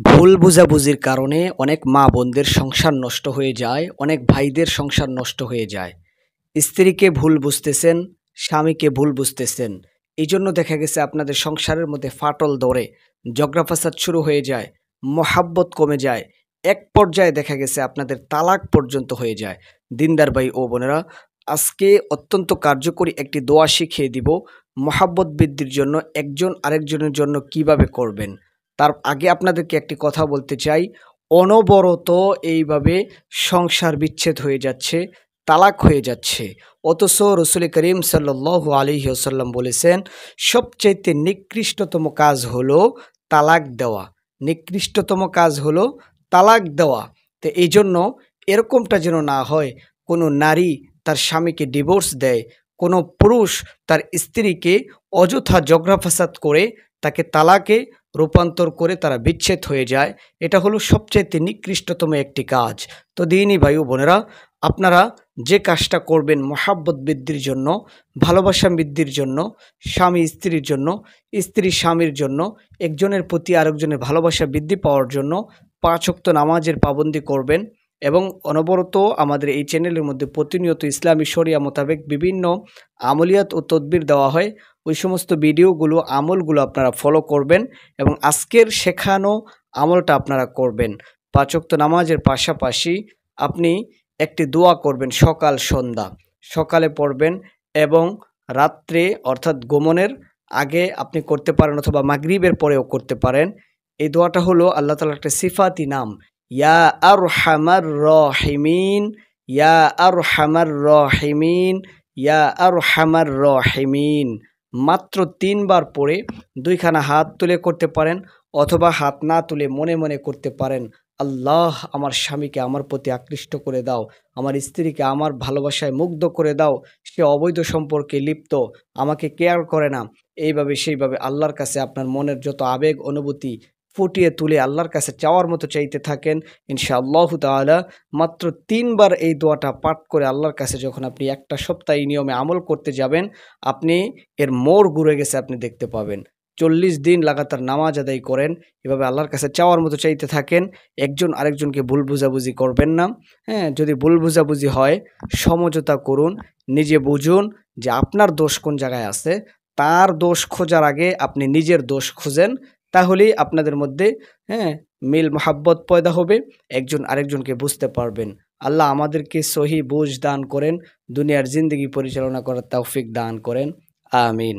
ভুল বোঝাবুঝির কারণে অনেক মা বোনদের সংসার নষ্ট হয়ে যায়, অনেক ভাইদের সংসার নষ্ট হয়ে যায়। স্ত্রীকে ভুল বুঝতেছেন, স্বামীকে ভুল বুঝতেছেন। এইজন্য দেখা গেছে আপনাদের সংসারের মধ্যে ফাটল ধরে, ঝগড়া ফাসাদ শুরু হয়ে যায়, মহাব্বত কমে যায়। এক পর্যায়ে দেখা গেছে আপনাদের তালাক পর্যন্ত হয়ে যায়। দিনদার ভাই ও বোনেরা, আজকে অত্যন্ত কার্যকরী একটি দোয়া শিখিয়ে দিব মহাব্বত বৃদ্ধির জন্য একজন আরেকজনের জন্য কিভাবে করবেন। তার আগে আপনাদেরকে একটি কথা বলতে চাই, অনবরত এইভাবে সংসার বিচ্ছেদ হয়ে যাচ্ছে, তালাক হয়ে যাচ্ছে। অথচ রসুল করিম সাল্লাল্লাহু আলাইহি ওয়াসাল্লাম বলেছেন, সবচাইতে নিকৃষ্টতম কাজ হলো তালাক দেওয়া। নিকৃষ্টতম কাজ হলো তালাক দেওয়া। তো এই জন্য এরকমটা যেন না হয়, কোনো নারী তার স্বামীকে ডিভোর্স দেয়, কোনো পুরুষ তার স্ত্রীকে অযথা ঝগড়া ফাসাদ করে তাকে তালাকে রূপান্তর করে তারা বিচ্ছেদ হয়ে যায়। এটা হলো সবচাইতে নিকৃষ্টতম একটি কাজ। তো দিনই ভাই ও বোনেরা, আপনারা যে কাজটা করবেন মহাব্বত বৃদ্ধির জন্য, ভালোবাসা বৃদ্ধির জন্য, স্বামী স্ত্রীর জন্য, স্ত্রী স্বামীর জন্য, একজনের প্রতি আরেকজনের ভালোবাসা বৃদ্ধি পাওয়ার জন্য 5 ওয়াক্ত নামাজের পাবন্দি করবেন এবং অনবরত আমাদের এই চ্যানেলের মধ্যে প্রতিনিয়ত ইসলামী শরিয়া মোতাবেক বিভিন্ন আমলিয়াত ও তদবির দেওয়া হয়। ওই সমস্ত ভিডিওগুলো, আমলগুলো আপনারা ফলো করবেন এবং আজকের শেখানো আমলটা আপনারা করবেন। 5 ওয়াক্ত নামাজের পাশাপাশি আপনি একটি দোয়া করবেন সকাল সন্ধ্যা। সকালে পড়বেন এবং রাত্রে অর্থাৎ ঘুমানোর আগে আপনি করতে পারেন অথবা মাগরিবের পরেও করতে পারেন। এই দোয়াটা হলো আল্লাহ তাআলার একটা সিফাতি নাম, ইয়া আরহামার রাহিমিন, ইয়া আরহামার রাহিমিন, ইয়া আরহামার রাহিমিন। মাত্র 3 বার পড়ে 2খানা হাত তুলে করতে পারেন অথবা হাত না তুলে মনে মনে করতে পারেন, আল্লাহ আমার স্বামীকে আমার প্রতি আকৃষ্ট করে দাও, আমার স্ত্রীকে আমার ভালোবাসায় মুগ্ধ করে দাও, সে অবৈধ সম্পর্কে লিপ্ত, আমাকে কেয়ার করে না। এইভাবে সেইভাবে আল্লাহর কাছে আপনার মনের যত আবেগ অনুভূতি ফুটিয়ে তুলে আল্লাহর কাছে চাওয়ার মতো চাইতে থাকেন। ইনশাআল্লাহু তাআলা মাত্র 3 বার এই দোয়াটা পাঠ করে আল্লাহর কাছে যখন আপনি একটা সপ্তাহ এই নিয়মে আমল করতে যাবেন, আপনি এর মোড় ঘুরে গেছে আপনি দেখতে পাবেন। 40 দিন লাগাতার নামাজ আদায় করেন, এভাবে আল্লাহর কাছে চাওয়ার মতো চাইতে থাকেন। একজন আরেকজনকে ভুল বুঝাবুঝি করবেন না। হ্যাঁ, যদি ভুল বুঝাবুঝি হয় সমঝোতা করুন, নিজে বুঝুন যে আপনার দোষ কোন জায়গায় আছে। তার দোষ খোঁজার আগে আপনি নিজের দোষ খুঁজেন, তাহলেই আপনাদের মধ্যে মিল মহাব্বত পয়দা হবে, একজন আরেকজনকে বুঝতে পারবেন। আল্লাহ আমাদেরকে সহি বুঝ দান করেন, দুনিয়ার জিন্দগি পরিচালনা করার তৌফিক দান করেন। আমিন।